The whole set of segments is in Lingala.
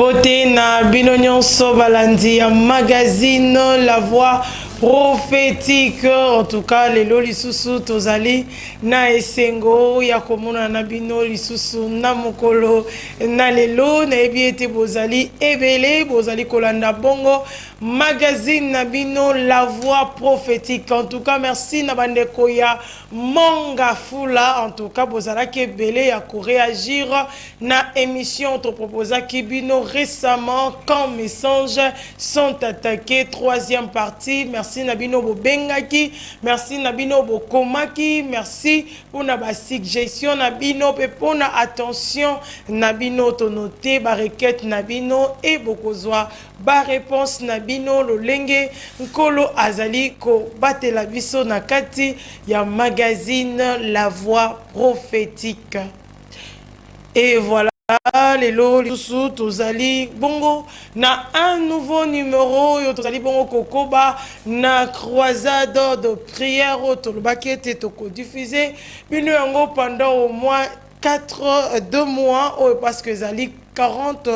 Mbote na bino nyonso balandi ya magazine La Voix prophétique. En tout cas, lelo lisusu tozali na esengo ya komona na bino lisusu na mokolo na lelo na ebiete bozali ebele bozali kolanda bongo magazine na bino La Voix prophétique. En tout cas, merci na bandeko ya Mongafula. En tout cas, bozalaki ebele ya ko réagir na émission to proposa kibino récemment quand messages sont attaqués. Troisième partie. Merci Nabino Bobengaki. Merci Nabino Bokomaki. Merci pour la suggestion Nabino pour la attention Nabino tonoté ba requête Nabino et bokozwa ba réponse Nabino lolenge nkolo azali ko batela biso na kati ya magazine La Voix prophétique. Et voilà, les lots, les sous, tozali bongo, na un nouveau numéro, tozali bongo kokoba, na croisade de prière, tolobakete toko diffusé, une yango pendant au moins 2 mois, parce que zali 40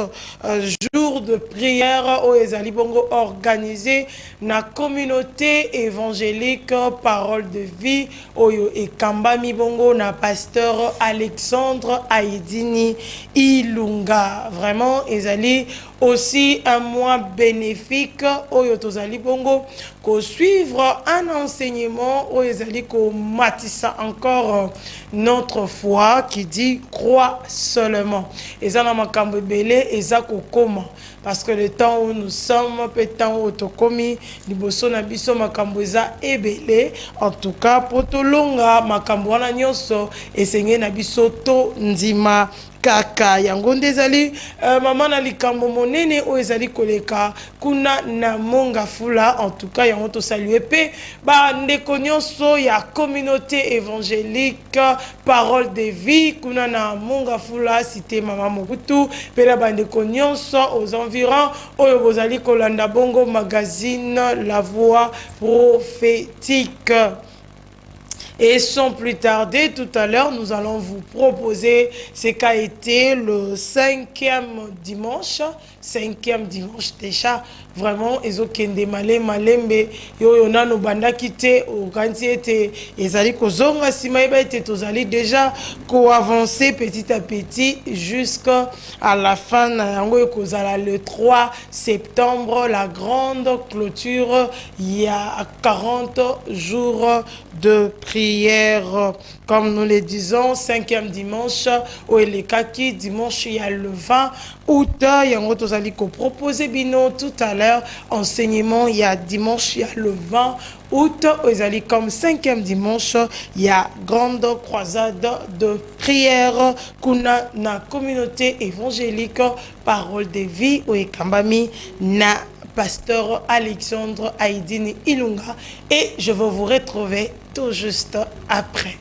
jours de prière au ezali bongo organisé na communauté évangélique Parole de Vie oyo ekambami bongo na pasteur Alexandre Aïdini Ilunga. Vraiment ezali aussi un mois bénéfique oyo tozali bongo ko suivre un enseignement oyo ezali ko matissa encore notre foi qui dit crois seulement. Ezana makambo belé ezako koma parce que le temps où nous sommes peut temps où tokomi liboso na biso makambo eza ebele. En tout cas potolonga makambo wana nyonso esenge na biso to ndima kaka yango ndezali mama na likambo monene o ezali koleka kuna na Mongafula. En tout cas yango to saluer pe ba ndeko nyonso ya communauté évangélique Parole de Vie kuna na Mongafula cité mama Mobutu pe la bandeko nyonso aux environs oyo bozali kolanda bongo magazine La Voix prophétique. Et sans plus tarder, tout à l'heure, nous allons vous proposer ce qu'a été le 5e dimanche. 5e dimanche déjà. Vraiment, ils kende malembe. Yo na no banda kite au kanti ete ezali kozonga simaïba ete tozali déjà ko avancer petit à petit jusqu'à la fin yango kozala le 3 septembre la grande clôture. Il y a 40 jours de prière. Comme nous le disons, 5e dimanche au Elekaki, dimanche il y a le 20 août. Yango tozali ko proposer bino tout à l'heure enseignement, il y a dimanche, il y a le 20 août, ils comme 5e dimanche, il y a grande croisade de prière kuna na communauté évangélique Parole de Vie au Ekambami na pasteur Alexandre Aïdini Ilunga et je vais vous retrouver tout juste après.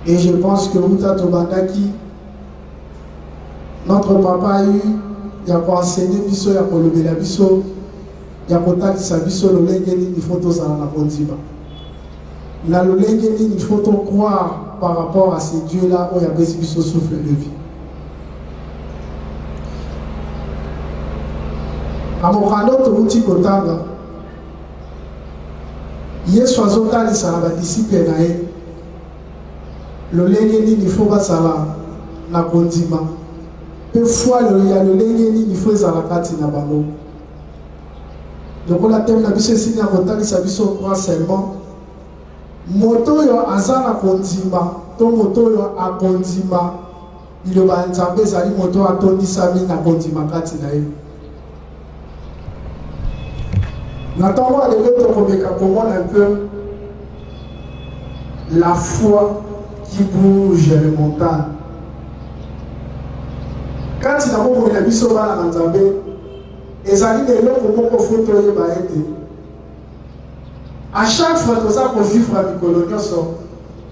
Et je pense que Moutato Bandaki, notre papa a eu, il a enseigné biso, il a levé la biso, il a contacté sa biso, le lengeni, il faut tous en la kondiba. Là, le lengeni, il faut croire par rapport à ces dieux-là où il y a biso souffle de vie. À mon canot, tout le monde Yesu azotalisa na badisiple na ye lolenge nini faut basala na kondima pe foi ya lolenge nini faut ezala kati na bango lokola teme na biso esili ya kotalisa biso kwa seulement moto oyo aza na kondima to moto oyo akondima liloba ya nzambe ezali moto atondisami na kondima kati na ye na ntango alelo tokomeka komona un peu la foi qui bouge les montagnes. Quand il a beaucoup de biso bana na nzambe ezali de eloko moko foto oyeba ete à chaque fois toza kovivre na mikolo nyonso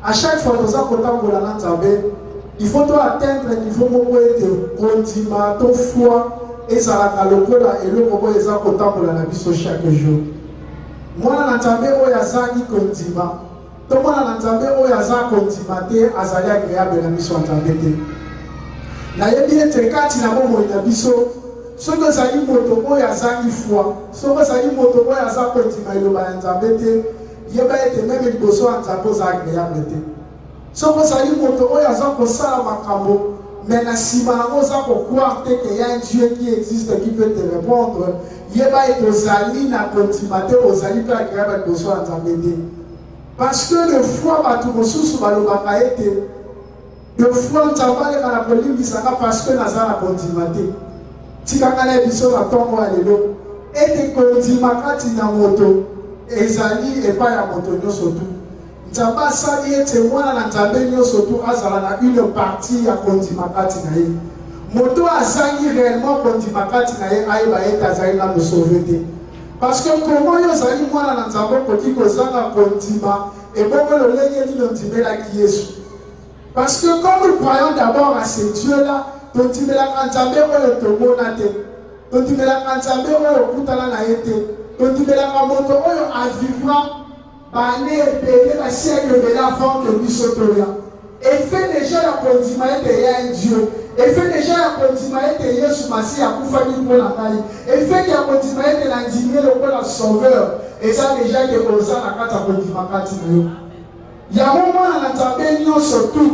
à chaque fois toza kotambola na nzambe il faut to atteindre niveau moko ete kondima to foi ezalaka lokola eloko oyo eza kotambola na biso chaque jour mwana na nzambe oyo azangi kondima tomona na nzambe oyo aza kondima te azali agréable na biso ya nzambe te nayebi ete kati na bomoi na biso soki ozali moto oyo azangi foi soki ozali moto oyo aza kondima eloba ya nzambe te yeba ete meme liboso ya nzambe oza agréable te soki ozali moto oyo aza kosala makambo mais na nsima nango oza kokroire te ke ya un dieu qui existe qui peut te répondre yeba ete ozali na kondima te ozali mpe agréable liboso ya nzambe te parce que le foi bato mosusu balobaka ete le foi nzambe aleka na kolimbisaka parce que naza na kondima te tikanga na biso na ntongo ya lelo ete kondima kati na moto ezali epai ya moto nyonso tu nzambe asali ete mwana na nzambe nyonso tu azala na une partie ya kondima kati na ye moto azangi réellement kondima kati na ye ayeba ete azali na kosauve te parce que komo oyo ozali mwana na nzambe okoki kozanga kondima ebongo lolenge nini ondimelaki yesu parce que comme nous croyons d'abord à ce dieu là tondimelaka nzambe oyo tomona te tondimelaka nzambe oyo okutana na ye te tondimelaka moto oyo avivra bane ebele basiècle ebele avant que biso toya efe déjà ya kondima ete ya un dieu efe déjà ya kondima ete yesu masi akufaki mpona ngai efe ya kondima ete na ndimi lokola sauveur eza déjà ke oza na kati ya kondima kati na yo yango mwana na nzambe nyonso tu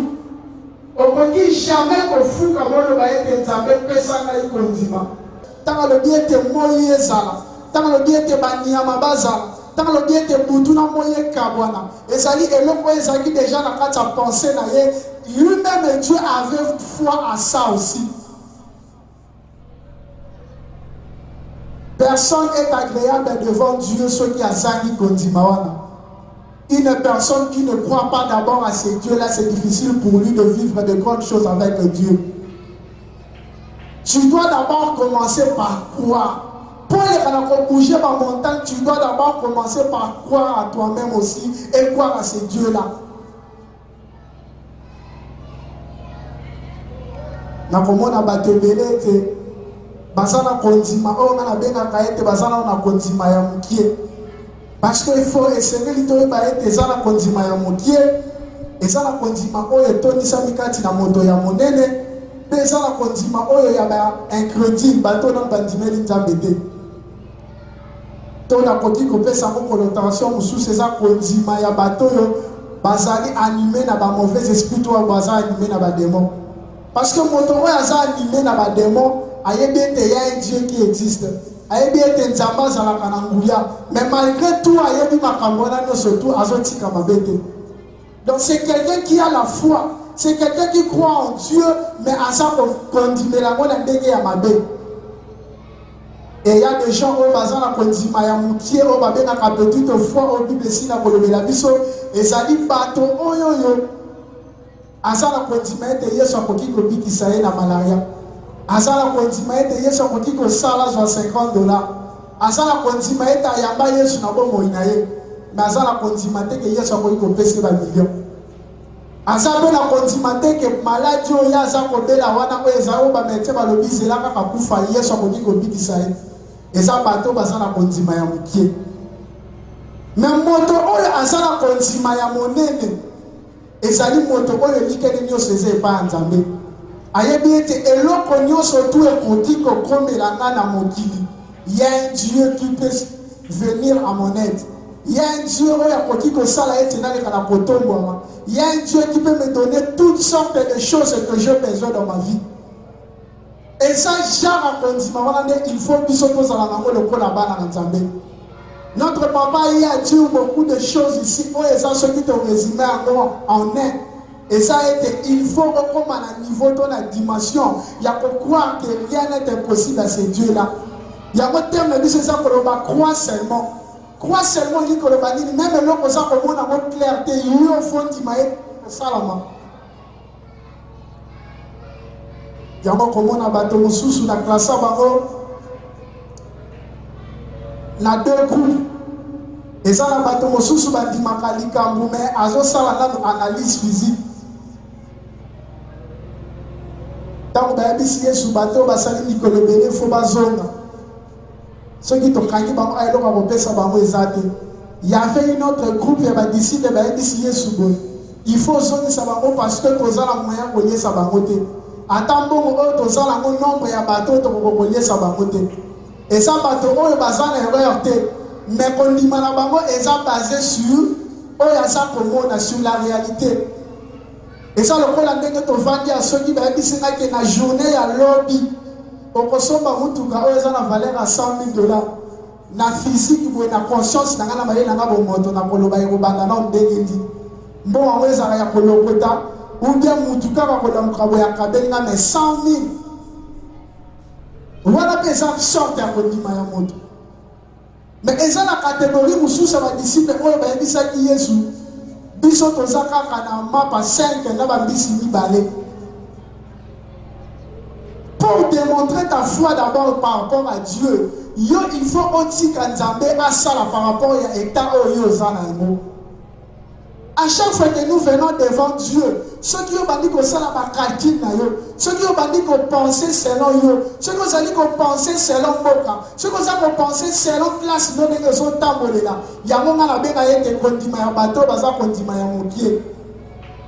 okoki jamais kofuka moloba ete nzambe pesa ngai kondima ntango alobi ete moi ezala ntango alobi ete banyama bazala ntango alobi ete butu na moi ekabwana ezali eloko oyo ezalaki déjà na kati ya pensée na ye lui-même Dieu avait foi à ça aussi. Personne est agréable devant Dieu ceux qui a zangi kondimawana. Une personne qui ne croit pas d'abord à ce Dieu-là, c'est difficile pour lui de vivre de grandes choses avec Dieu. Tu dois d'abord commencer par croire. Pour les bouger par montagne, tu dois d'abord commencer par croire à toi-même aussi et croire à ce Dieu-là. Nakomona batebele te bazana kondima o na benga kaete bazana na kondima ya mukie parce que il faut essayer lito ba ete zana kondima ya mukie ezana kondima oyo tonisa mikati na moto ya monene pe ezana kondima oyo ya ba incrédule bato na bandimeli nzambe te to na koki kopesa ko connotation mususu eza kondima ya bato yo bazali animé na ba mauvais esprit to bazali animé na ba démon. Parce que moto oyo aza animé na ba démon ayebi ete ya un dieu qui existe ayebi ete nzambe azalaka na nguya mais malgré tout ayebi makambo wana nyonso tu azotika mabe te. Donc c'est quelqu'un qui a la foi, c'est quelqu'un qui croit en Dieu mais aza kondimela ngo na ndenge ya mabe. Et il y a des gens oyo baza na kondima ya mukie oyo babengaka petite foi oyo bible esi na kolobela biso ezali bato oyo yo azala kondima ete yesu akoki kobikisa ye na malaria azala kondima ete yesu akoki kosala zwa $50 azala kondima ete ayamba yesu na bomoi na ye me azala kondima te ke yesu akoki kopesa bamilio aza mpe na kondima te ke maladi oyo aza kobela wana oyo eza oyo bamete balobi zela kaka kufa yesu akoki kobikisa ye eza bato baza na kondima ya mokie me moto oyo aza na kondima ya monene ezali moto oyo likeli nyonso eza epai ya nzambe ayebi ete eloko nyonso tu ekoki kokomela nga na mokili ya un dieu qui peut venir à mon aide Il y a un Dieu qui il y a un Dieu qui peut me donner toutes sortes de choses que j'ai besoin dans ma vie. Et ça, il faut que notre papa, il a dit beaucoup de choses ici. Et ça, ce qui te résumé en un. Et ça a été, il faut comme à un niveau de la dimension. Il y a pour croire que rien n'est impossible à ces dieux-là. Il y a un terme de c'est ça qu'on va croire seulement. Croire seulement, il dit que le banni, même l'autre, ça, comme on a une clarté, il y a un fond qui m'a été salama. Il y a un comme on a battu mon sous la classe à Baro. La deux groupes. Et ça, la battu mon sous la dimakali kambu, mais à ce ça, analyse physique. Tant que vous avez sous bateau, vous avez dit que le béné faut pas zone. Ceux qui ont gagné, il y avait une autre groupe qui a décidé de essayer sous eux. Il faut zone ça parce que vous avez moyen de lier ça bamoté. Attends bon, vous avez nombre de bateaux pour lier ça bamoté. Et ça bateau, vous avez erreur. Mais quand on dit que c'est basé sur la réalité. Et ça, le problème est que tu vas dire à ceux qui ont dit que la journée à lobby, au consomme à Moutuka, ils ont la valeur à $100,000. La physique, la conscience, la moto, la koloba, la bandana, bon, on va dire que kolokota, ou bien Moutuka, la kolokabo, la kabelina, mais 100,000. Voilà que ça sort à Kodima Yamoto. Mais ils ont la catégorie où sous sa disciple, où ils disent que Jésus. Biso tozaka kana mapa 5 na bambisi mibale. Pour démontrer ta foi d'abord par rapport à Dieu, il faut aussi qu'Anzambe a ça par rapport à l'état où il y a. À chaque fois que nous venons devant Dieu, ceux qui ont dit que ça n'a pas calcul, ceux qui ont dit qu'on pensait selon eux, ceux qui ont dit qu'on pensait selon Boka, ceux qui ont pensé selon classe, nous sommes tambolés là. Il y a un moment où il y a un condiment à bateau, il y a un condiment à mon pied.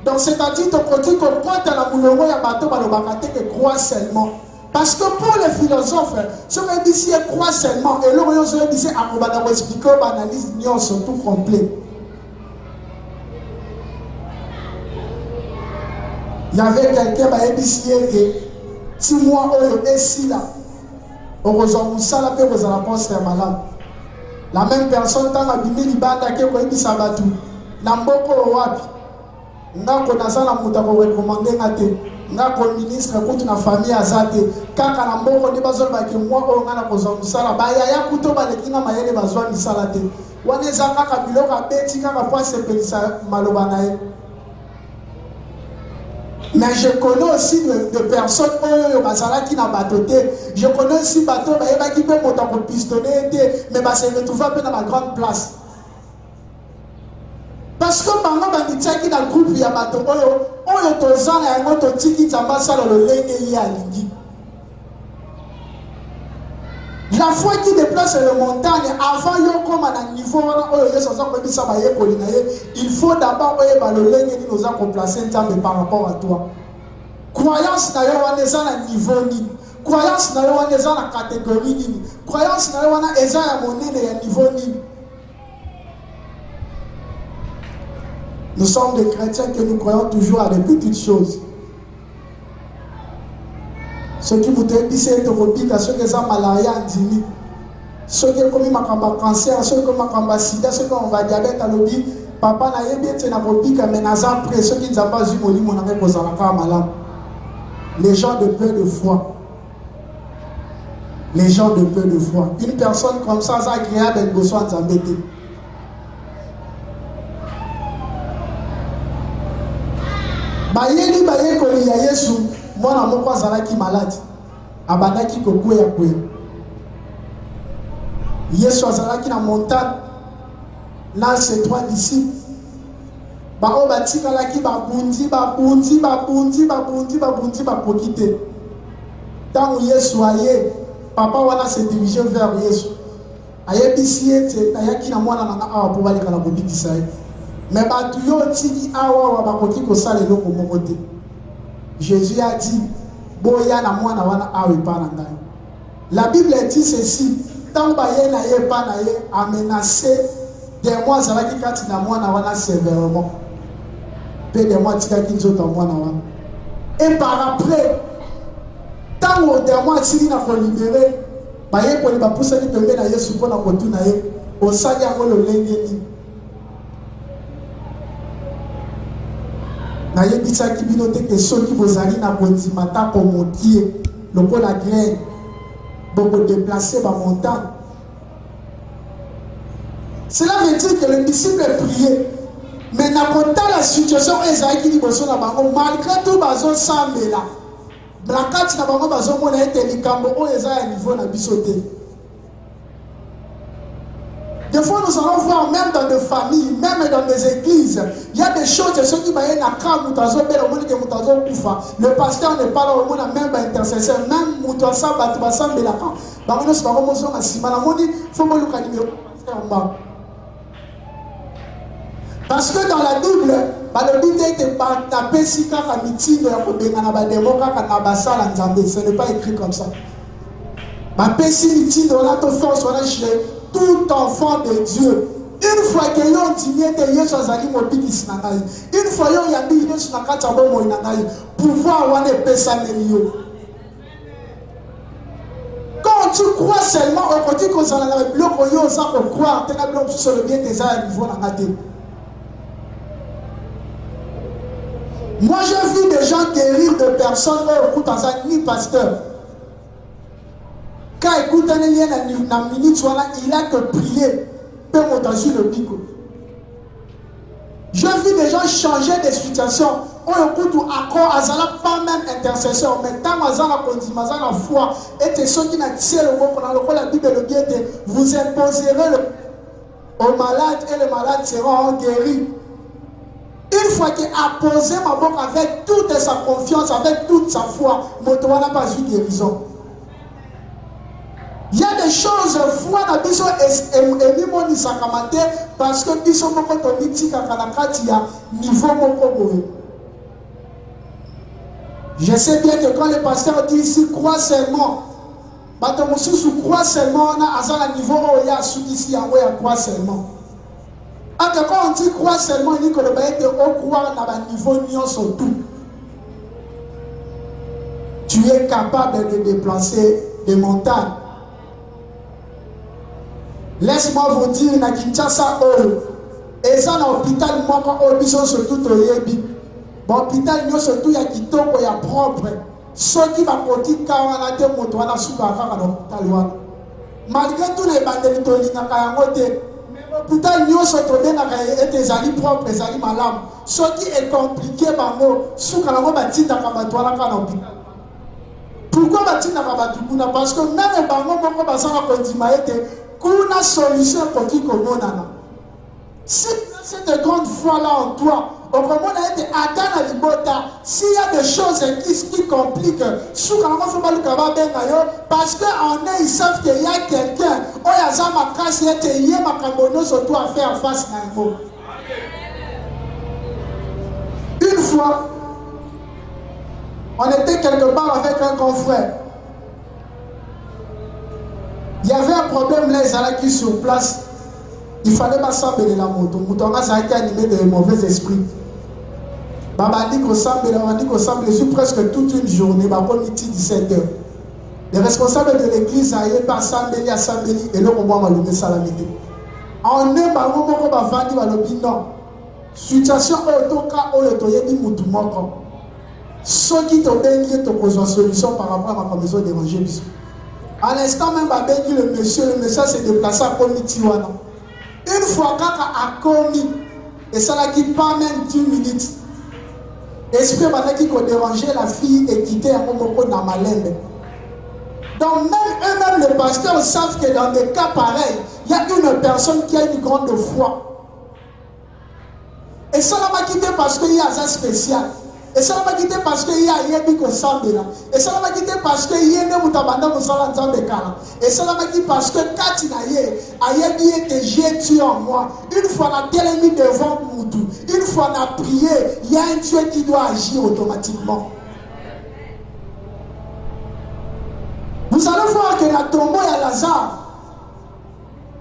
Donc c'est-à-dire que quand tu comprends dans la moulongo, il y a un bateau, il y a que croire seulement. Parce que pour les philosophes, ceux qui disent croire seulement, et l'autre, ceux qui disent qu'on expliquer, on analyse, ils sont tout complets. Il y avait quelqu'un qui a dit que si moi, je suis là, heureusement, ça la paix, vous allez pas se faire malade. La même personne, quand la Bible dit que vous avez dit ça, vous n'amboko wapi. Nga konaza na muta ko recommander ngate. Nga ko ministre ko tuna famille azate. Kaka na mboko ni bazo ba ke moi o ngana ko zo musala ba ya kuto ba lekinga mayele bazwa misala te. Waneza kaka biloka beti kaka kwa sepelisa maloba na ye. Mais je connais aussi de personnes qui n'ont pas doté. Je connais aussi des bateaux qui peuvent monter en pistonné, mais se retrouver un peu dans ma grande place. Parce que maintenant, dans le groupe, il y a des bateaux qui sont la foi qui déplace les montagnes, avant de comme à un niveau, il faut d'abord nous placer par rapport à toi. Croyance n'a pas un niveau ni. Croyance n'a pas une catégorie ni. Croyance n'a pas un niveau ni. Nous sommes des chrétiens que nous croyons toujours à des petites choses. Ceux qui vous disent c'est que ceux qui ont malaria en dimi, ceux qui ont commis un cancer, ceux qui ont un sida, ceux qui ont un diabète à l'obi, papa n'a pas été dans le pic, mais après ceux qui n'ont pas eu mon lit, mon ami, vous allez faire malade. Les gens de peu de foi. Les gens de peu de foi. Une personne comme ça, c'est agréable d'être besoin de s'embêter. Bayeli baye ko ya Yesu mwana moko azalaki malade abandaki kokwea kwea. Yesu azalaki na montagne na ses 3 disciples bao batikalaki babundi bakokite. Tant Yesu aye papa wana se diriger vers Yesu ayebisi ete ayaki na mwana nanga awa po baleka na kobikisa ye. Mais Jésus a dit la Bible dit ceci, tant que a menacé des mois azalaki kati na mwana wana sévèrement pe des mois atikaki nzoto ya mwana wana et par après ntango des mois atili na kolibere bayekoli bapusani pembe na Yesu mpona kotuna ye osali yango lolenge nini nayebisaki bino te ke soki bozali na kondima ta komotie lokola graine bokodeplace bamontagne. Cela veut dire que le disciple priait. Mais dans la situation ezalaki liboso na bango malgré tout bazosambela blakati na bango bazomona ete likambo oyo eza ya niveau na biso te. Des fois nous allons voir même dans des familles, même dans des églises, il y a des choses, ceux qui baillent na kam mutazo bela omoni ke mutazo kufa, le pasteur n'est pas là, on a même intercesseur, même mutasa batu basambela ka bango no sibako mozo na sima na moni faut mo luka numéro pasteur mba. Parce que dans la Bible, le Bible était tapé si kaka mitindo ya kobenga na bademo kaka na basala nzambe, ce n'est pas écrit comme ça. Ma pesi mitindo la to force on a chez tout enfant de Dieu. Une fois que yon digné de Yesu azali mobiki sinangai. Une fois yon yambi Yesu na kata bomo inangai. Pouvoir wane pesa melio. Quand tu crois seulement au côté qu'on s'en a bloqué au yon ça pour croire, t'es na bloqué sur le bien des airs niveau na ngate. Moi j'ai vu des gens guérir de personnes au écoute en ni pasteur. Quand écoute un lien na minute il a que prier peut monter sur le bico. J'ai vu des gens changer de situation. On écoute ou accord azala pas même intercesseur mais tant azala condima azala foi et ceux qui n'a tiré le mot pendant la Bible le bien vous imposerez aux malades et les malades seront guéris. Une fois qu'il a posé ma boque avec toute sa confiance, avec toute sa foi, Moto n'a pas eu guérison. Il y a des choses, foi na biso et mimoni sakamate parce que biso moko to mitika kanakati ya niveau moko boye. Je sais bien que quand le pasteur dit ici crois seulement, bato mususu crois seulement na azala niveau oya su ici yango ya crois seulement. Quand on dit croire seulement, il dit que le bail est au croire dans le niveau nion sur tout. Tu es capable de déplacer des montagnes. Laisse-moi vous dire, na Kinshasa, et ça dans l'hôpital, moi, quand on dit surtout au Yebi, l'hôpital, nous surtout, il y a qui tombe, il y a propre. Ceux qui vont côté, quand on a des motos, on a souvent à l'hôpital. Malgré tout, les bandes de l'Olina, l'hôpital, nous sommes tombés dans les alliés propres, les alliés malades. Ce qui est compliqué, c'est que nous avons pourquoi parce que même les une solution pour qui si cette grande foi-là en toi, s'il y a des choses qui compliquent, parce qu'en eux, ils savent qu'il y a quelqu'un, une fois, on était quelque part avec un confrère. Il y avait un problème là, ils allaient sur place. Il fallait pas s'embêter la moto. Moutonga, ça a été animé de mauvais esprits. Baba dit qu'on s'embête sur presque toute une journée, bah, comme midi 17h. Les responsables de l'église allaient pas s'embêter à s'embêter et là, on va m'allumer salamité. En eux, bah, on va vendre, bah, le bilan. Situation autoka, on le toye, dit moutoumoko. Ceux qui t'ont béni, t'ont posé une solution par rapport à ma maison dérangée. À l'instant même, bah, béni le monsieur s'est déplacé à Komitiwana. Une fois qu'il a commis, et ça n'a pas même 10 minutes, esprit qui a dérangé la fille et quitté un moment dans ma lembe. Donc même eux-mêmes, les pasteurs savent que dans des cas pareils, il y a une personne qui a une grande foi. Et ça n'a pas quitté parce qu'il y a un spécial. Et ça n'a pas quitté parce qu'il y a un yébi ko sambela. Et ça n'a pas quitté parce qu'il y a un mutabanda musala nzambe kala. Et ça n'a pas quitté parce que katina ye ayebi ete j'ai tué en moi. Une fois la télé mis devant Moutou, une fois on a prié, il y a un Dieu qui doit agir automatiquement. Vous allez voir que la tombeau et Lazare,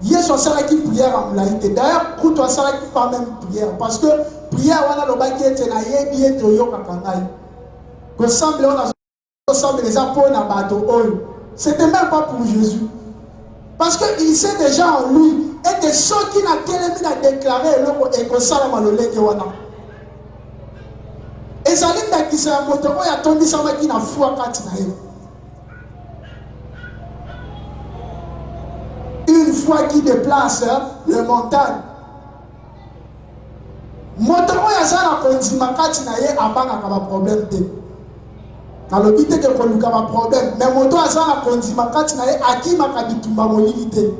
Yesu asalaki prière en laïté. D'ailleurs, pour toi, ça pas même prière. Parce que prière, on a le baguette et la yebi et toyo kakangai. Que semble on a semble les apôtres à bateau. C'était même pas pour Jésus. Parce qu'il sait déjà en lui. Et que ceux qui n'a qu'elle déclaré et que ça l'a malolé que wana. Et ça l'inda qui s'est moto o ya tondi sama qui n'a foi kati na ye. Une foi qui déplace les montagnes. Moto o ya ça na kondima kati na ye abanga ka ba problème te. Na lo bité que ko luka ba problème mais moto a ça na kondima kati na ye akima ka bitumba molivité.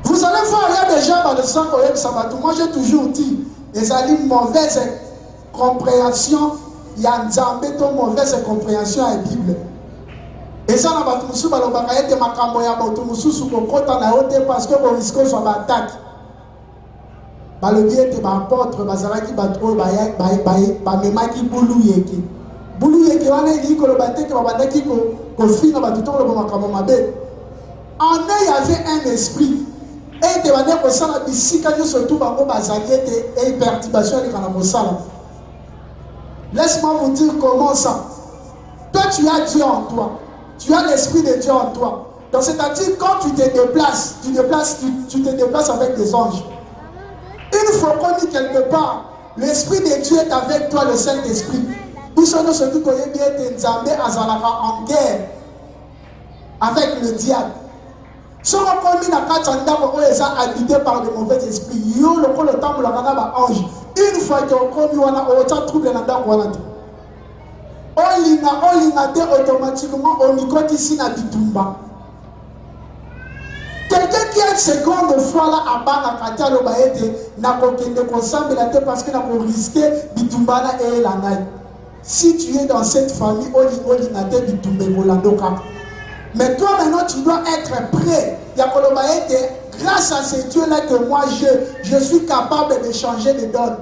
Vous allez voir, il y a des gens dans le sang au Sabatou. Moi, j'ai toujours dit, les alliés mauvaise compréhension, il y a une mauvaise compréhension à la Bible. Et ça, on va tout souba le bagaille de makamoya, on tout sous le côté en haute parce que on risque sur l'attaque. Bah le bien de ma porte, bazara qui bat trop, bah même qui boulou yeki. Boulou yeki, on est dit que le bâtiment qui va battre qui qu'on finit dans tout le monde makamomabe. En eux, il y avait un esprit. Et de manière que ça, surtout et perturbation laisse-moi vous dire comment ça. Toi, tu as Dieu en toi. Tu as l'esprit de Dieu en toi. Donc, c'est-à-dire, quand tu te déplaces, tu te déplaces avec des anges. Une fois qu'on dit quelque part, l'esprit de Dieu est avec toi, le Saint-Esprit. Nous sommes surtout qu'on est bien en guerre avec le diable. Si on a mis la carte en dame, on les a habités par de mauvais esprits. Yo, le temps où on a ange. Une fois qu'on a autant de troubles dans la dame, on l'a automatiquement, on y compte ici dans Bitumba. Quelqu'un qui a une seconde fois là, à bas, à Katia, le baïté, n'a pas de consommé la tête parce qu'il n'a pas risqué Bitumba et la naï. Si tu es dans cette famille, on n'a pas Bitumba, mais toi maintenant tu dois être prêt. Grâce à ces dieux-là que moi je suis capable de changer de donne.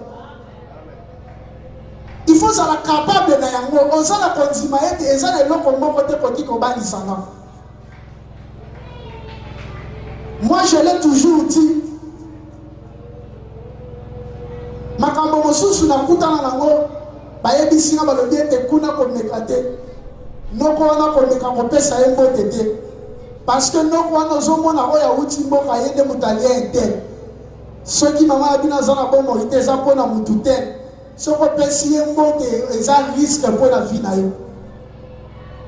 Il faut être capable de yango. On s'en a condimé et ça les locaux mon côté petit qu'on bat l'isana. Moi je l'ai toujours dit. Makambo mosusu na kutana nango bayebi singa balobi ete kuna ko mekate. Nous avons parce que nous avons ceux qui m'ont dit que risque pour la vie.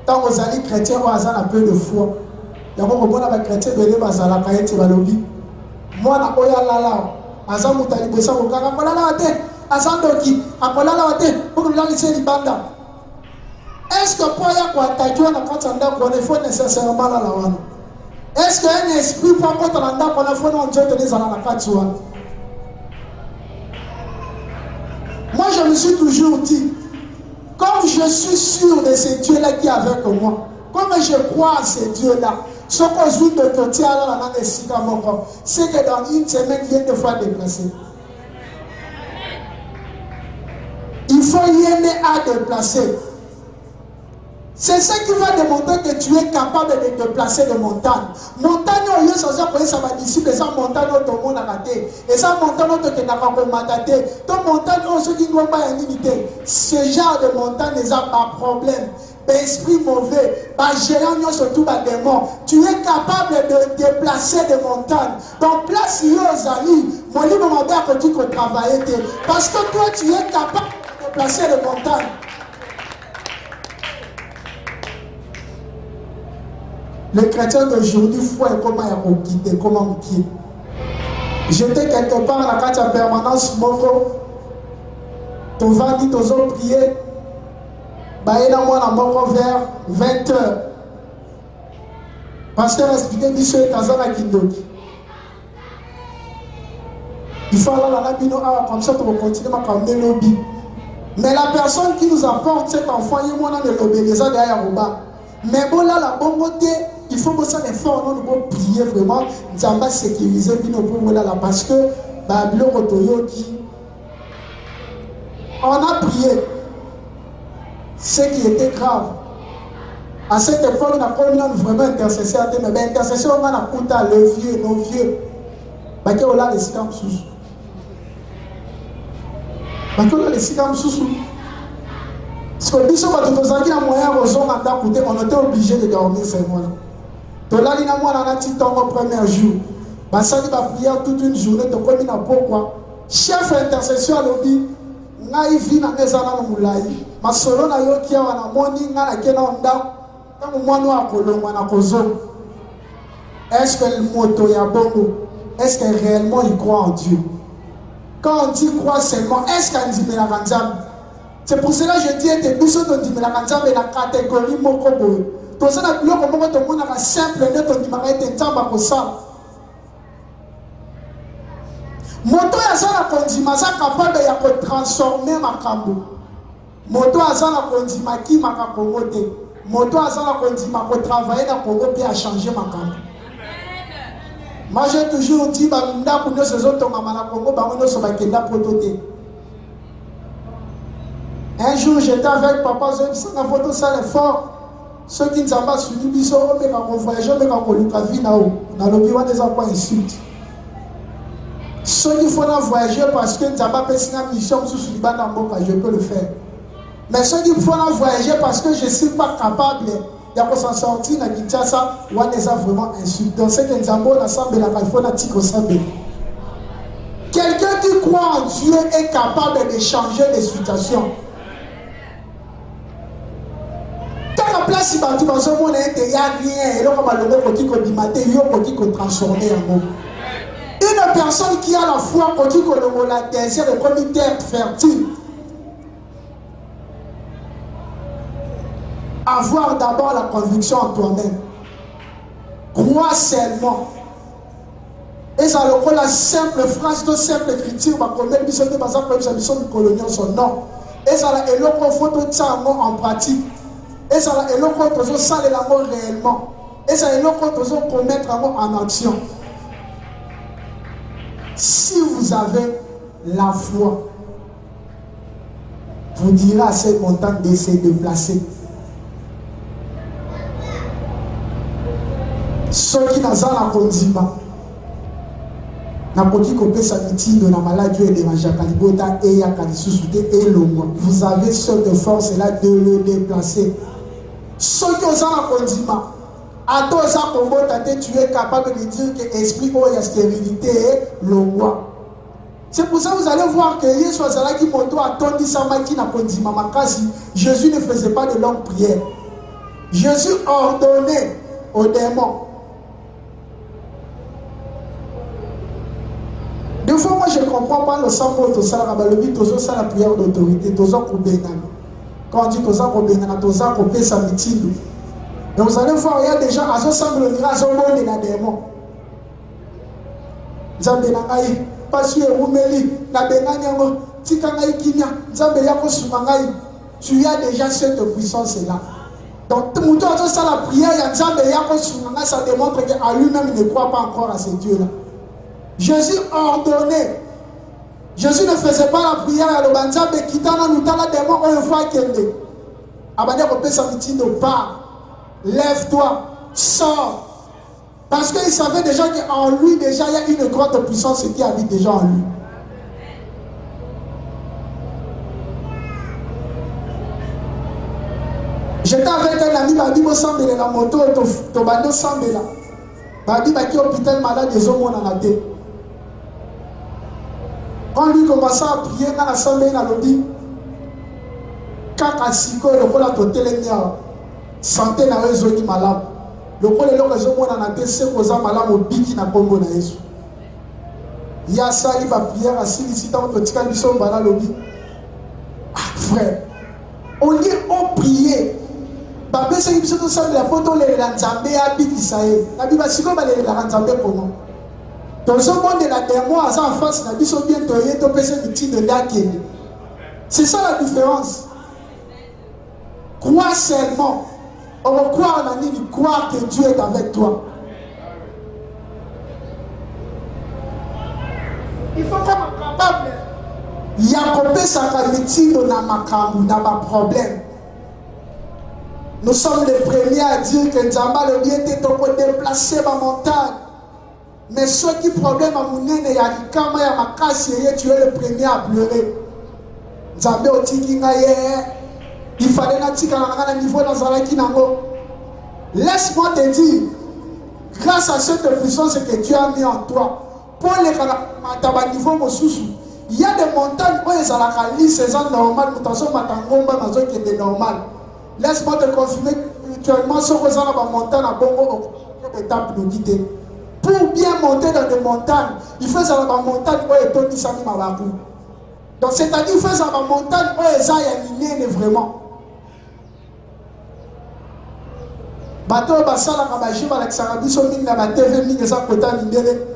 Tant que vous allez chrétien, vous avez un peu de foi. Moi, est-ce que pour y faut nécessairement la loi? Est-ce qu'un esprit pour qu'on a faut non Dieu tenir dans la katsuan? Moi je me suis toujours dit, comme je suis sûr de ces dieux-là qui est avec moi, comme je crois à ces dieux-là, ce qu'on joue de côté à la c'est que dans une semaine, il y a deux fois déplacé. Il faut y aller à déplacer. C'est ça qui va démontrer que tu es capable de te placer de montagne. Montagne, au lieu de ça va disciple, ça montagne, au monde a raté. Et ça montagne, au qui n'a pas combatté. Ton montagne, ceux qui ne doivent pas limiter. Ce genre de montagne, n'est pas problème. Esprit mauvais, géant, surtout les démons. Tu es capable de déplacer des montagnes. Donc, place aux amis. Mon livre m'a dit à côté qu'on travaille. Parce que toi, tu es capable de déplacer des montagnes. Les chrétiens d'aujourd'hui font comment ils ont quitté, comment ils quittent. J'étais quelque part à la carte en permanence, moko. Tu vas dire, tu as prié. Bah, moi, la mort vers 20h. Pasteur expliqué, Bissou et Kazana Kindoki. Il faut aller là, comme ça, tu vas continuer à prendre le lobby. Mais la personne qui nous apporte cet enfant, il y a le lobby, les gens derrière au bas. Mais bon, là, la bonne côté, il faut que ça les fasse, on doit prier vraiment, nous va sécuriser pour là parce que on a prié ce qui était grave. À cette époque, on a vraiment intercesseur, mais intercesseur, on a coupé le vieux, nos vieux. Parce qu'on a les sikam sous. Parce qu'on a les sikam sous. Parce que si on a moyen on était obligé de dormir seulement. Donc là, on a un petit temps au premier jour. Ça va prier toute une journée. Donc, comme il a pourquoi chef intercession a dit, ngai vi na ngezana no mulai. Masolo na yo kia wana moni ngana kena onda. Comme moi nous à Colombo na Kozo. Est-ce que le moto ya bongo? Est-ce que réellement il croit en Dieu? Quand on dit croit seulement, est-ce qu'on dit la kanzam? C'est pour cela que je dis que nous sommes dit la kanzam est la catégorie mokobo. Tout ça na bloc comme tout le monde a simple net on dit ma été tamba ko ça. Moto ya ça na kondima ça capable ya ko transformer makambo. Moto ya ça na kondima ki makakomote. Moto ya ça na kondima ko travailler na Congo puis a changer makambo. Moi j'ai toujours dit bah m'da pour nous ces autres na Congo bah nous sommes bakenda prototé. Un jour j'étais avec papa j'ai vu ça photo ça est fort. Ceux qui nous ont suivi biso mais quand on voyage mais quand on luka vie na haut na lobby on des pas insulte. Ceux qui font voyager parce que nous avons pas une mission sous Liban dans Boka je peux le faire. Mais ceux qui font voyager parce que je ne suis pas capable il y a s'en sortir na Kinshasa ou on les a vraiment insulté. Donc c'est que nous avons ensemble la Californie tiko sambe. Quelqu'un qui croit en Dieu est capable de changer les situations. Quand la place si bantu dans ce monde il y a rien et là comme le mot qui ko yo ko transformer en mot. Une personne qui a la foi quand dit que la désir est comme une terre fertile. Avoir d'abord la conviction en toi-même. Crois seulement. Et ça le la simple phrase de simple écriture va connaître mission de base pour sa mission de colonial son nom. Et ça est le photo de ça en pratique. Et ça est le photo ça les l'amour réellement. Et ça est le photo commettre en action. Si vous avez la foi, vous direz à cette montagne de se déplacer. Ceux qui n'ont pas la condima, vous avez cette force là de le déplacer. Ceux qui ont la condima, à toi, ça, tu es capable de dire que l'esprit ou la stérilité est le roi. C'est pour ça que vous allez voir que Jésus ne faisait pas de longues prières. Jésus ordonnait aux démons. Des fois, moi, je ne comprends pas le sang pour tout ça, la prière d'autorité, quand on dit que ça, ça et vous allez voir, il y a des gens, ils semblent venir à son monde et la démon. Nzambe na ngai, parce que Roumeli, na benganyango, tikangai kinya, Nzambe yako sumangai, tu as déjà cette puissance-là. Donc, tout le monde a ça la prière, Nzambe yako sumangai, ça démontre qu'à lui-même, il ne croit pas encore à ces dieux-là. Jésus ordonnait. Jésus ne faisait pas la prière à l'Obanzambe, kitana nous la démon, on voit qu'elle est. Abadé, on peut s'habituer de part. Lève-toi, sors. Parce qu'il savait déjà qu'en lui, déjà, il y a une grande puissance qui habite déjà en lui. J'étais avec un ami, il m'a dit, moi, Sambela, la moto, ton bando Sambela. Il m'a dit, il y a un hôpital malade, des hommes dans la tête. Quand lui commençait à prier, dans la Sambela, il a dit, quand Siko, le rôle à ton télénia, santé na ezoni malamu lokola eloko ezomona na te se koza malamu obiki na kombo na Yesu ya sali ba prière asilisi tant que tika biso bala lobi frère on dit on prier ba bese biso to sala la photo le la Nzambe abikisa ye na biba siko ba le la Nzambe kono to so monde la démon asa en face na biso bien to ye to pese biti de lakeni. C'est ça la différence. Crois seulement. On va croire en Annie, croire que Dieu est avec toi. Il faut qu'on soit capable. Il y a combien ça va dans ma problème. Nous sommes les premiers à dire que Nzamba le bien était pour déplacer ma montagne. Mais ceux qui problème à Mounene et à Likama et à Makasi, tu es le premier à pleurer. Nzamba au Tikinga, il fallait un niveau dans Zalaki Nango. Laisse-moi te dire, grâce à cette puissance que Dieu a mis en toi, pour les niveau il y a des montagnes où ils ont la liste, c'est normal, mais attention, qui est normal. Laisse-moi te confirmer actuellement ce que dans la montagne à Bongo, étape de quitter. Pour bien monter dans des montagnes, il faut dans la montagne où il est Sami Mabakou. Donc, c'est-à-dire qu'il faut dans la montagne où ils ont aligné vraiment. Bateau basala kabaji balakisaka biso mingi na ba TV mingi eza kota mindele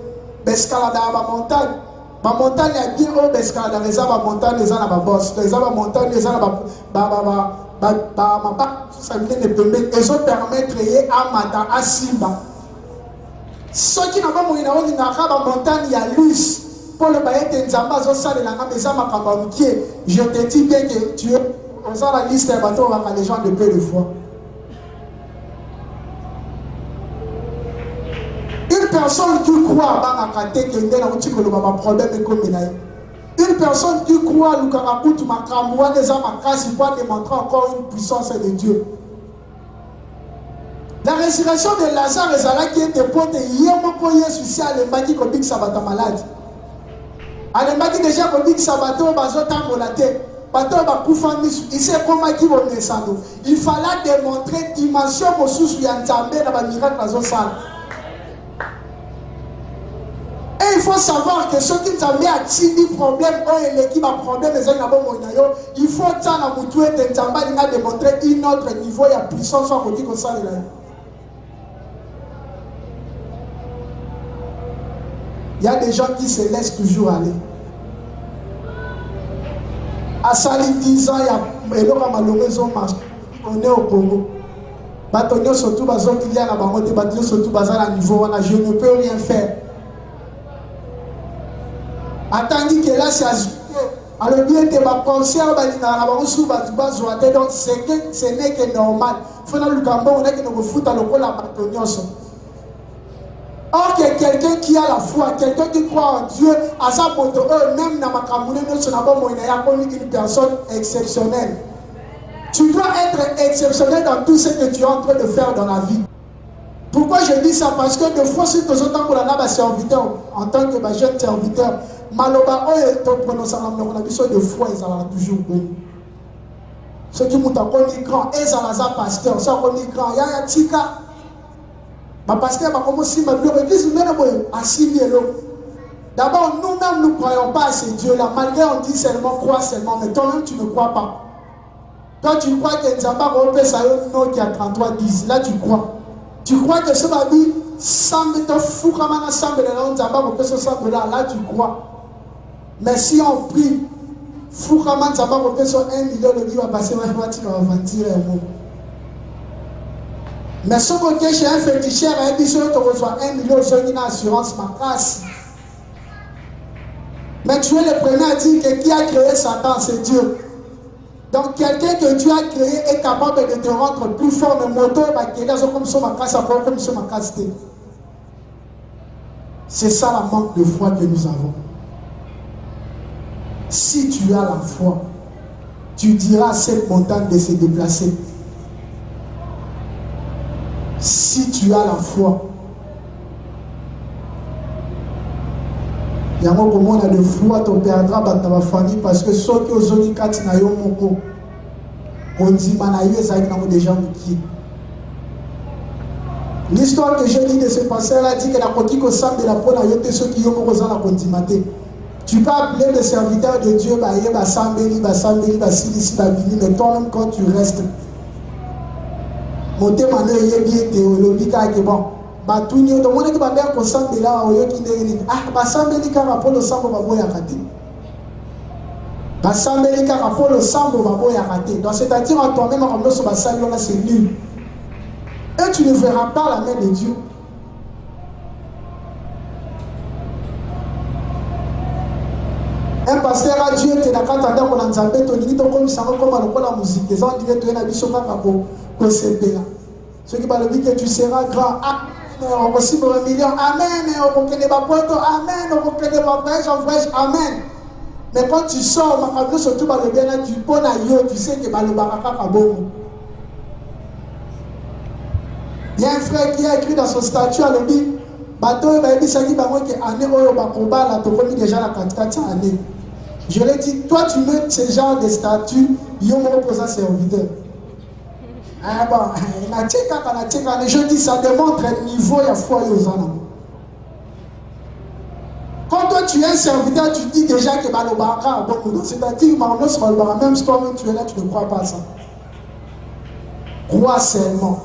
beskalada ba montagne. Ba montagne ya bien o beskalada eza ba montagne eza na ba boss. Eza ba montagne eza na ba ça me ne permet ezo permettre ye amata asimba. Ceux qui n'ont pas moyen d'avoir une montagne ya luz pour le baïté nzamba zo sale la ngamba makamba mukie. Je te dis bien que tu es dans la liste des bateaux avec les gens de peu de foi. Une personne qui croit à une personne qui croit à Lukarakutu Makamouan des Amakas, il va démontrer encore une puissance de Dieu. La résurrection de Lazare et Zara qui était pote, Yémoko Yesusi à l'embaki Kobik Sabata malade. À l'embaki déjà Kobik Sabato, Bazota Molate, Bato Bakoufa Misu, il sait comment qui va descendre. Il fallait démontrer dimension pour sous Yantambe dans la miracle à Zosal. Et il faut savoir que ceux qui ont mis à Tibi problème, et l'équipe a problème, il faut que tu démontrer un autre niveau de puissance sur le côté comme ça. Il y a des gens qui se laissent toujours aller. À Sali 10 ans, il y a malheureusement on est au Congo. Batonio surtout, il y a la barote, Batonio surtout, à niveau, je ne peux rien faire. Attendez que là, c'est azouté. Alors, bien, tu vas penser à donc ce n'est que normal. Il faut que le Cambon, on a qui nous fout à l'école à Batonioso. Or, que quelqu'un qui a la foi, quelqu'un qui croit en Dieu, à sa poto, même dans ma camouflage, nous sommes une personne exceptionnelle. Tu dois être exceptionnel dans tout ce que tu es en train de faire dans la vie. Pourquoi je dis ça? Parce que de fois, si tu es autant pour la serviteur, en tant que jeune serviteur, Maloba, ton prononciation de foi, ils ont toujours bon. Ceux qui m'ont connu grand, ils ont pasteur, ceux qui ont connu grand, il y a un tika. Ma pasteur va commencer à me l'église, mais à 6 000 euros. D'abord, nous-mêmes, nous ne croyons pas à ces dieux-là. Malgré on dit seulement, crois seulement, mais toi-même, tu ne crois pas. Toi, tu crois que Nzamba Rope Sayon qui a 33 10. Là, tu crois. Tu crois que ce babi, semble te fou comme un ensemble de Nzamba Rope Sayon là, tu crois. Mais si on prie, fou comme un Nzamba Rope Sayon 1 million de livres, va passer, tu vas mentir un mot. Mais ce que chez un féticheur, un bichon, tu reçois 1 million de assurance, ma casse. Mais tu es le premier à dire que qui a créé Satan, c'est Dieu. Donc quelqu'un que Dieu a créé est capable de te rendre plus fort, mais moto et comme ça, ma casse, comme ça, ma casse. C'est ça la manque de foi que nous avons. Si tu as la foi, tu diras à cette montagne de se déplacer. Si tu as la foi, il y a un moment de foi, tu perdras ta famille parce que ceux qui ont dit quatre na yo moko, on dit manaïe ça ils déjà mouki. L'histoire que j'ai dit de ce passage-là dit que la coquille au sang de la peau na yo ceux qui ont moko la condimate. Tu peux appeler le serviteur de Dieu, ba sambeli, ba silisi, ba bini, mais toi-même quand tu restes. Mon thème est bien théologique, bon. Batunyo, donc on est pas bien qu'on s'en là, on est qui n'est ah, basambeli car rapport le sang va boire raté. Basambeli car rapport le sang va boire raté. Donc c'est-à-dire en toi-même en nous sur basambeli là c'est nul. Et tu ne verras pas la main de Dieu. Un pasteur a Dieu qui n'a qu'à attendre qu'on en zappe, ton lit comme ça comme à la musique. Les gens disent tu es la biche au cacapo. Ceux qui parlent que tu seras grand. Amen. On reçoit 1 million. Amen. On reconnaît ma pote. Amen. On reconnaît ma fraîche. Amen. Mais quand tu sors, surtout par le bien, tu poses à yo, tu sais que le baraka est bon. Il y a un frère qui a écrit dans son statut à l'objet, bateau, il a dit que année où bakoba la tokomi déjà la 4 années. Je lui ai dit, toi tu mets ce genre de statut, yo me repose serviteur. Ah bon, je dis ça démontre un niveau il y a foi aux âmes. Quand toi tu es un serviteur, tu dis déjà que le baraka est bon. C'est-à-dire que même si toi-même tu es là, tu ne crois pas à ça. Crois seulement.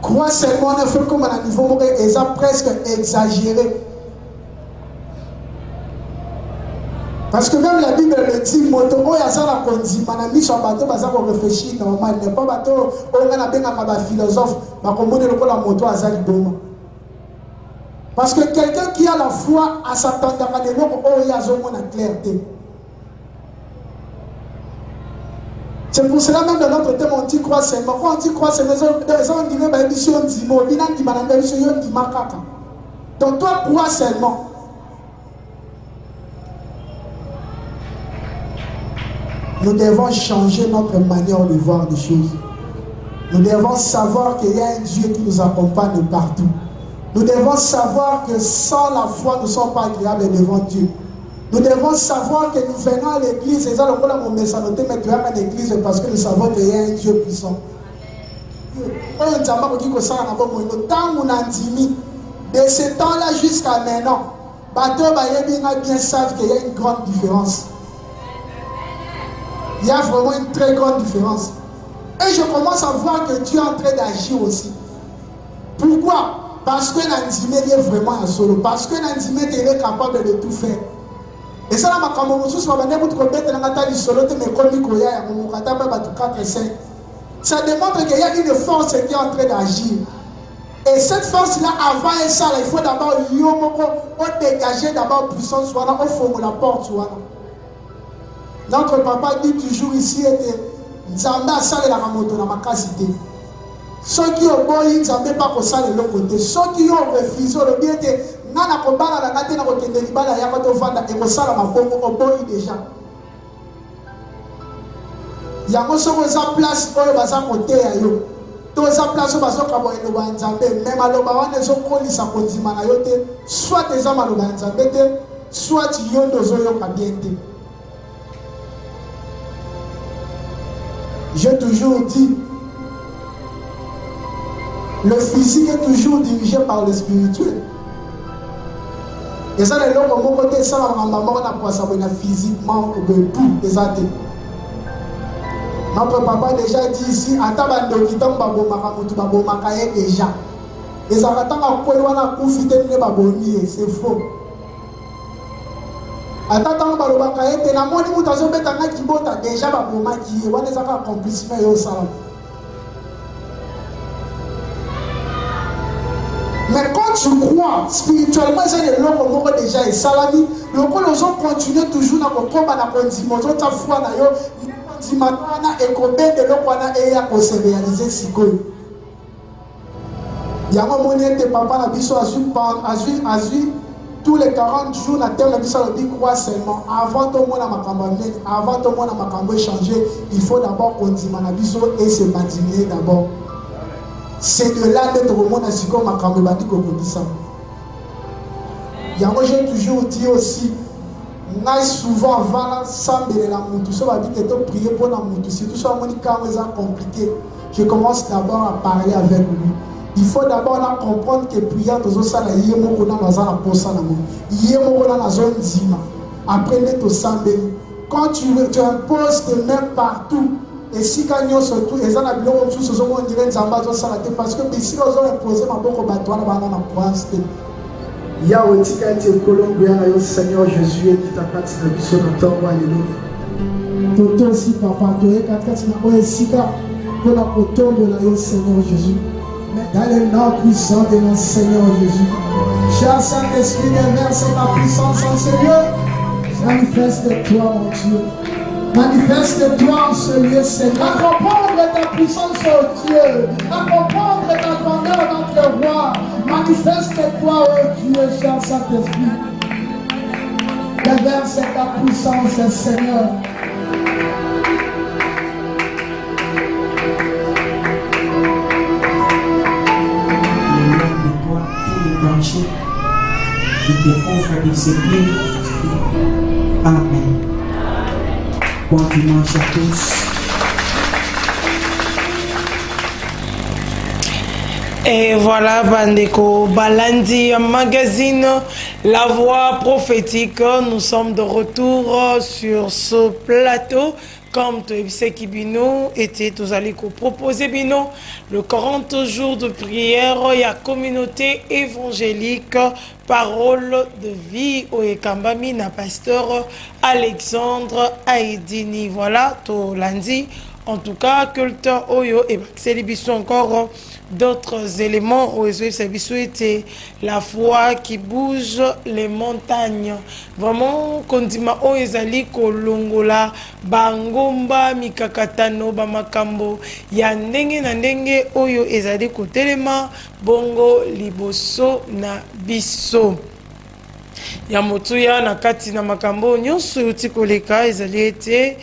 Crois seulement, on a fait comme à un niveau et ça presque exagéré. Parce que même la Bible le dit, moto, oh ya ça la conduit, manami sur bateau, parce qu'on réfléchit normal, n'est pas bateau, on a bien un philosophe, mais comme on est le la moto à ça bon. Parce que quelqu'un qui a la foi à s'attendre à des mots, oh ya zo mon clarté. C'est pour cela même dans notre thème on dit croire seulement. Quand on dit croire seulement, on dirait bah mission dimo, bina di mananda mission di makaka. Donc toi crois seulement. Nous devons changer notre manière de voir les choses. Nous devons savoir qu'il y a un Dieu qui nous accompagne partout. Nous devons savoir que sans la foi, nous ne sommes pas agréables devant Dieu. Nous devons savoir que nous venons à l'église, et ça, le problème, on met ça noté, mais tu es à l'église parce que nous savons qu'il y a un Dieu puissant. De ce temps-là jusqu'à maintenant, bien savent qu'il y a une grande différence. Il y a vraiment une très grande différence. Et je commence à voir que Dieu est en train d'agir aussi. Pourquoi? Parce que Nandimé est vraiment un solo. Parce que Nandimé est capable de tout faire. Et ça, ça démontre qu'il y a une force qui est en train d'agir. Et cette force-là, avant et ça, il faut d'abord dégager d'abord puissance, il faut la porte. Notre papa dit toujours ici, Nzamba a salé la ramoto dans ma casité. Ceux qui ont boyi, Nzamba pas pour ça de l'autre côté. Ceux qui ont refusé, le bien était, Nana Kobala, la Nate, Nako Kendelibala, Yamato Vanda, et Kosala, ma bongo, au boyi déjà. Il y a une place où il y a un côté. Tout ça place où il y a un Nzamba. Même à l'Obawan, les autres colis, ça continue à yote. Soit des hommes à l'Obawan Nzamba, soit tu yon de zoyo kabiente. J'ai toujours dit, le physique est toujours dirigé par le spirituel. Et ça, les gens, de mon côté, ça, on a savoir physiquement, tout, les athées. Notre papa déjà dit ici, Atabando qui tombe déjà. Les aratans à quoi on a confité de baboni, c'est faux. Attends, Balobakaye, t'es la moni moutazo betanga qui bota déjà baboma qui est, on les a accomplissement et au salon. Mais quand tu crois spirituellement, c'est le long qu'on déjà et salami, le coup nous ont continué toujours dans le combat dans le condiment, ta foi na yo, dimana et combien de l'okwana et à se réaliser si cool. Yango monnaie tes papa na biso azui tous les 40 jours na terre la biso la bi croit seulement avant tout monde avant tout monde makambo changer, il faut d'abord condiment na biso et se bâtir d'abord. C'est de là d'être au monde ainsi comme makambo bandi kokobisa. Yango j'ai toujours dit aussi n'a souvent avant semble la moutou ça va dire que tu prier pour la moutou si tout ça mon quand c'est compliqué je commence d'abord à parler avec lui. Il faut d'abord comprendre que prière tous ça là yemo ko na bazala posa na mo yemo ko na zone zima après net au sambe quand tu imposes tes mains partout et si quand surtout et ça la biloko tout ce on dirait nzamba zo sala te parce que ici ils ont imposé ma boko batwa na bana na province. Yahweh Tikati Colombia, Seigneur Jésus, et Titakati na biso na ntongo alléluia. Toto si papa, toye kakati na oye sika pour la kotombo na yo Seigneur Jésus. Dans le nom puissant de notre Seigneur Jésus. Cher Saint-Esprit, déverse ta puissance en Seigneur. Manifeste-toi, mon Dieu. Manifeste-toi en ce lieu, Seigneur. À comprendre ta puissance, oh Dieu. À comprendre ta grandeur, notre roi. Manifeste-toi, oh Dieu, cher Saint-Esprit. Déverse ta puissance, Seigneur. Danger qui te offre des séquelles. Amen. Bon dimanche à tous. Et voilà, Bandeko Balandi, magazine La Voix prophétique. Nous sommes de retour sur ce plateau. Comme tu sais qui bino était tous allés proposer bino le 40 jours de prière et la communauté évangélique parole de vie au Ekambami na pasteur Alexandre Aïdini. Voilà tout lundi. En tout cas, culte oyo et célébration encore d'autres éléments au était la foi qui bouge les montagnes. Vraiment, kondima o ezali kolongola bangomba mikakatano bamakambo ya ndenge na ndenge oyo ezali kotelema bongo liboso na biso. Ya motuya na kati na makambo nyonso yuti koleka ezali ete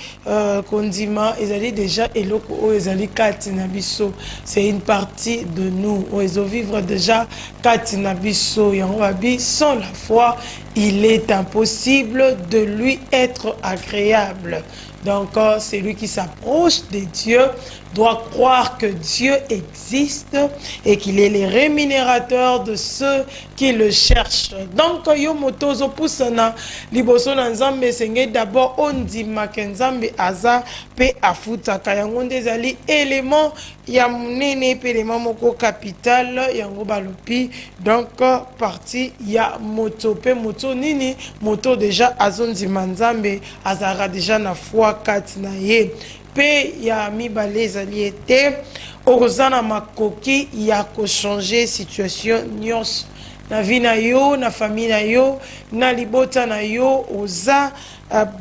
kondima ezali déjà eloko o ezali kati na biso, c'est une partie de nous o ezo vivre déjà kati na biso yango babi sans la foi il est impossible de lui être agréable. Donc c'est lui qui s'approche de Dieu doit croire que Dieu existe et qu'il est le rémunérateur de ceux qui le cherchent. Donc yo motozo pusana liboso na nzambe senge d'abord ondima ke nzambe aza pe afuta kayango ndezali élément ya munene pe élément moko capital yango balopi. Donc partie ya moto pe moto nini moto déjà azondima nzambe azara déjà na foi kati na ye. Pe ya mibale ezali ete okozana makoki ya ko changer situation nyonso na vie na yo na famille na yo na libota na yo oza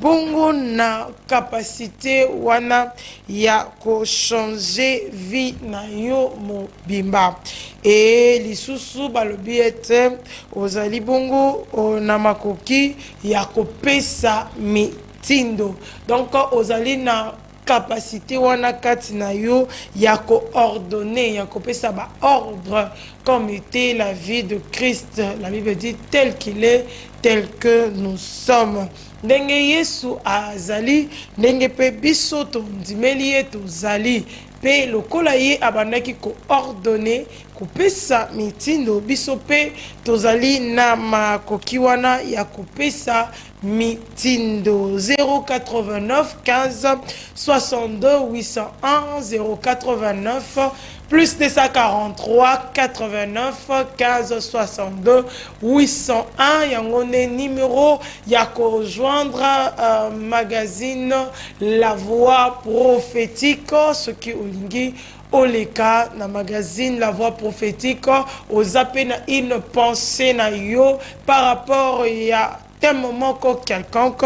bongo na capacité wana ya ko changer vie na yo mobimba et lisusu balobi ete ozali bongo na makoki ya kopesa mitindo. Donc ozali na capacité wana kati na yo ya coordonner ya kopesa ba ordre comme était la vie de Christ. La Bible dit tel qu'il est, tel que nous sommes. Ndenge Yesu azali ndenge pe biso to ndimeli yetu zali pe lokola ye abandaki coordonner kopesa mitindo biso pe tozali na makoki wana ya kopesa mitindo. 089 15 62 801 089 plus 243 89 15 62 801 yangone numéro ya rejoindre magazine La Voix prophétique ce qui olingi oleka na magazine La Voix prophétique aux appels na une pensée na yo par rapport à un moment que quelconque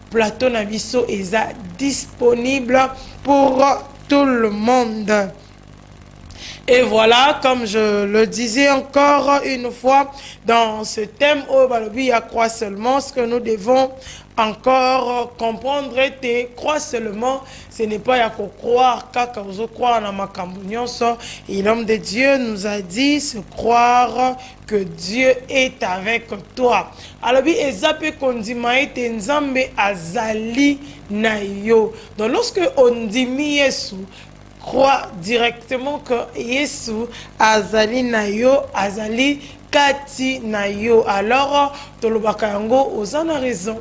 plateau na biso est disponible pour tout le monde. Et voilà, comme je le disais encore une fois, dans ce thème, il y a croire seulement ce que nous devons encore comprendre. Et croire seulement, ce n'est pas à croire, car vous croire dans ma cambougnonso. Et l'homme de Dieu nous a dit, se croire que Dieu est avec toi. Alors, ezape kondima ete nzambe azali na yo. Donc, lorsque on dit Yesu, crois directement que Yesu azali na yo, azali kati na yo. Alors, tolobaka yango ozana raison.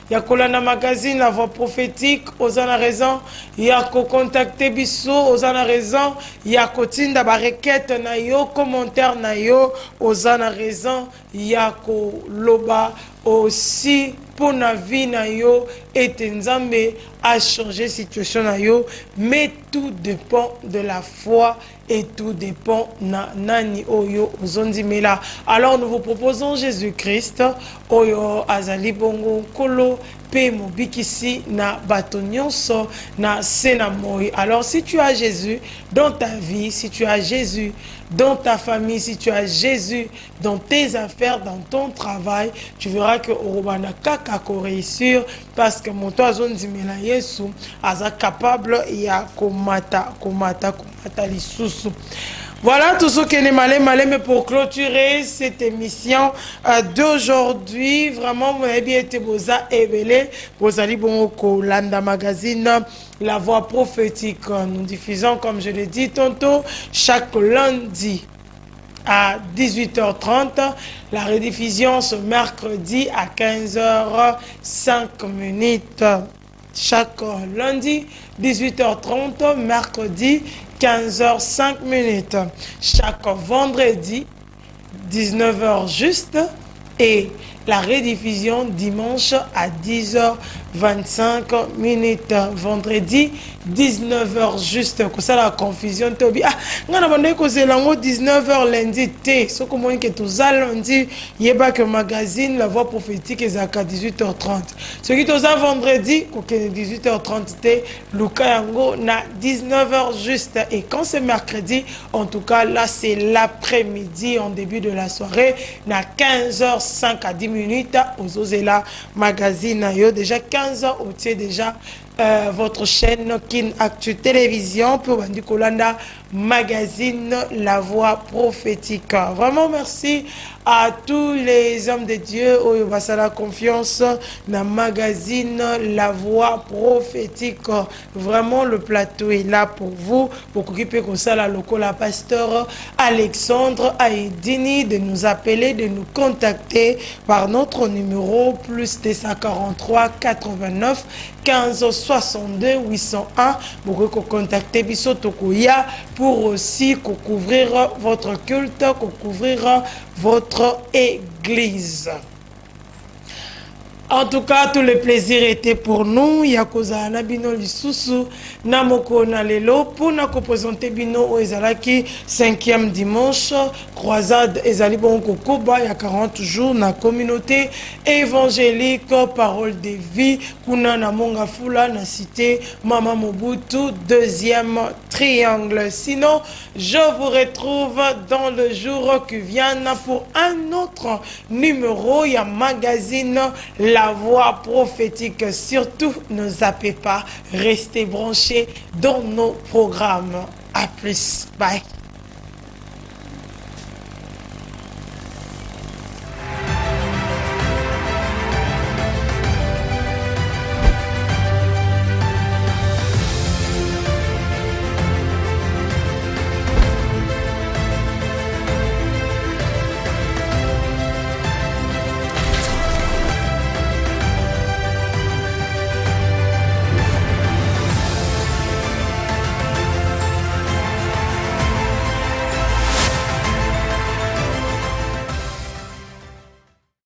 Ya kolanda magazine La Voix prophétique, ozana raison. Ya ko contacter biso, ozana raison. Ya ko tinda ba requête na yo, commentaire na yo, ozana raison. Ya ko loba aussi pour na vie na yo et Nzambe a changé situation na yo, mais tout dépend de la foi et tout dépend na nani oyo ozondimela. Alors nous vous proposons Jésus-Christ oyo azali bongo kolo pe mobikisi na bato nyonso na senamoi. Alors si tu as Jésus dans ta vie, si tu as Jésus dans ta famille, si tu as Jésus dans tes affaires, dans ton travail, tu verras que Orobana kaka ko réussir parce que mon toit zone dimela Yesu aza capable ya komata lisusu. Voilà tout ce qui est malé, mais pour clôturer cette émission d'aujourd'hui, vraiment, vous avez bien été boza ebele, bozali bongo Landa Magazine, la voix prophétique. Nous diffusons, comme je l'ai dit tantôt, chaque lundi à 18h30, la rediffusion ce mercredi à 15h05. Chaque lundi, 18h30, mercredi, 15h05. Chaque vendredi, 19h juste, et la rediffusion dimanche à 10h25. Vendredi, 19h juste. Comme ça, la confusion. Ah, on a demandé que c'est 19h lundi. Ce qu'on que tout ça lundi, il y a que magazine, la voix prophétique est à 18h30. Ce qui est vendredi, 18h30, Luka Yango, na 19h juste. Et quand c'est mercredi, en tout cas, là, c'est l'après-midi, en début de la soirée, na 15h05 à 10 minutes, aux Ozela Magazine. Déjà 15h, vous avez déjà votre chaîne Kin Actu Télévision pour Bandi Kolanda Magazine, la voix prophétique. Vraiment merci à tous les hommes de Dieu où il va se la confiance dans Magazine, la voix prophétique. Vraiment le plateau est là pour vous, pour occuper comme ça la loco, la pasteur Alexandre Aïdini, de nous appeler, de nous contacter par notre numéro plus 243 89 15 62 801. Vous pouvez contacter Bisso Tokoya pour aussi couvrir votre culte, couvrir votre église. En tout cas, tout le plaisir était pour nous. Yakoza Nabino Lisusu Namoko Nalelo pour nous présenter Bino au Ezalaki 5e dimanche. Croisade Ezali Bonko Koba, il y a 40 jours na communauté évangélique Parole de vie. Kuna Namonga Fula na cité Mama Mobutu, 2e triangle. Sinon, je vous retrouve dans le jour qui vient pour un autre numéro. Il y a magazine La voix prophétique. Surtout, ne zappez pas, restez branchés dans nos programmes. À plus. Bye.